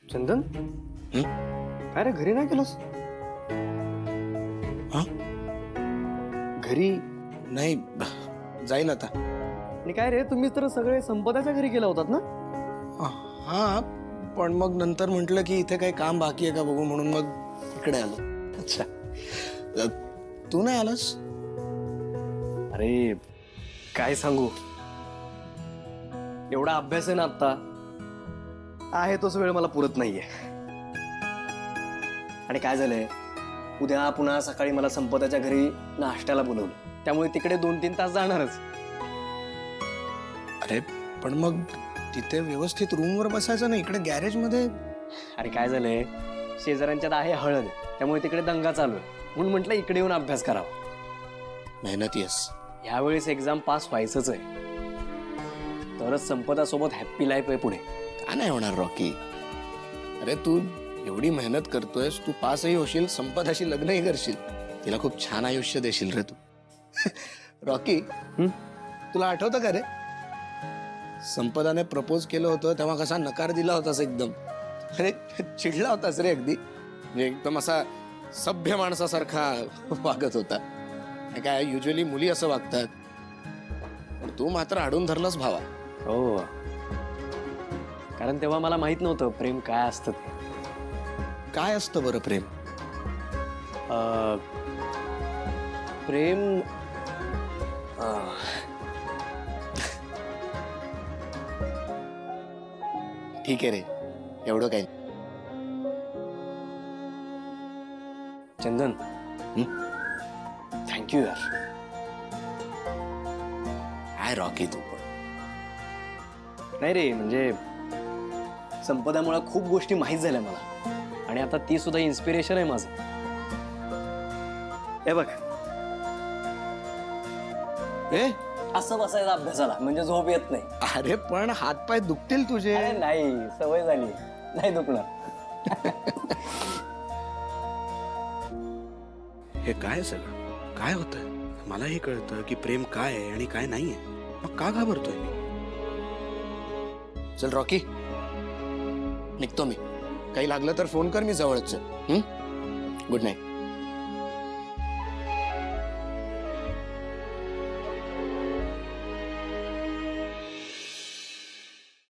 चंदन काय रे घरी नाही गेलोस? हा घरी नाही जाईन आता. आणि काय रे तुम्ही तर सगळे संपदाच्या घरी गेला होतात ना? हा पण मग नंतर म्हटलं की इथे काही काम बाकी आहे का बघू म्हणून मग इकडे आलो. अच्छा तू नाही आलास? अरे काय सांगू, एवढा अभ्यास आहे ना आता, आहे तोच वेळ मला पुरत नाहीये. आणि काय झालंय, उद्या पुन्हा सकाळी मला संपदाच्या घरी नाश्त्याला बोलवलं, त्यामुळे तिकडे 2-3 तास जाणारच. अरे पण मग तिथे व्यवस्थित रूमवर बसायचं ना, इकडे गॅरेज मध्ये. अरे काय झालंय, शेजाऱ्यांच्यात आहे हळद, त्यामुळे तिकडे दंगा चालू आहे, म्हणून म्हटलं इकडे येऊन अभ्यास करावा. मेहनती आहेस. यावेळेस एक्झाम पास व्हायचंच आहे, तरच संपदासोबत हॅप्पी लाईफ आहे पुढे. का नाही होणार रॉकी? अरे तू एवढी मेहनत करतोयस, तू पासही होशील, संपदाशी लग्नही करशील, तिला खूप छान आयुष्य देशील रे तू. रॉकी तुला आठवतं का रे, संपदाने प्रपोज केलं होतं तेव्हा कसा नकार दिला होतास एकदम? अरे चिडला होतास रे अगदी, म्हणजे एकदम असा सभ्य माणसासारखा वागत होता. काय युजली मुली असं वागतात, पण तू मात्र अडून धरलास भावा. हो, कारण तेव्हा मला माहित नव्हतं प्रेम काय असतं ते. काय असतं बरं प्रेम? प्रेम ठीक आहे रे, एवढं काही. चंदन थँक्यू यार. काय रॉकी तू पण. नाही रे, म्हणजे संपदामुळे खूप गोष्टी माहीत झाल्या मला, आणि आता ती सुद्धा इन्स्पिरेशन आहे माझं. हे बघ, ए असं बसायचं अभ्यासाला म्हणजे झोप येत नाही. अरे पण हातपाय दुखतील तुझे. अरे नाही, सवय झाली, नाही दुखणार. हे काय सगळं काय होतंय? मलाही कळतं की प्रेम काय आहे आणि काय नाहीये, मग का घाबरतोय मी? चल रॉकी, निघतो मी. काही लागलं तर फोन कर, मी जवळच. Good night.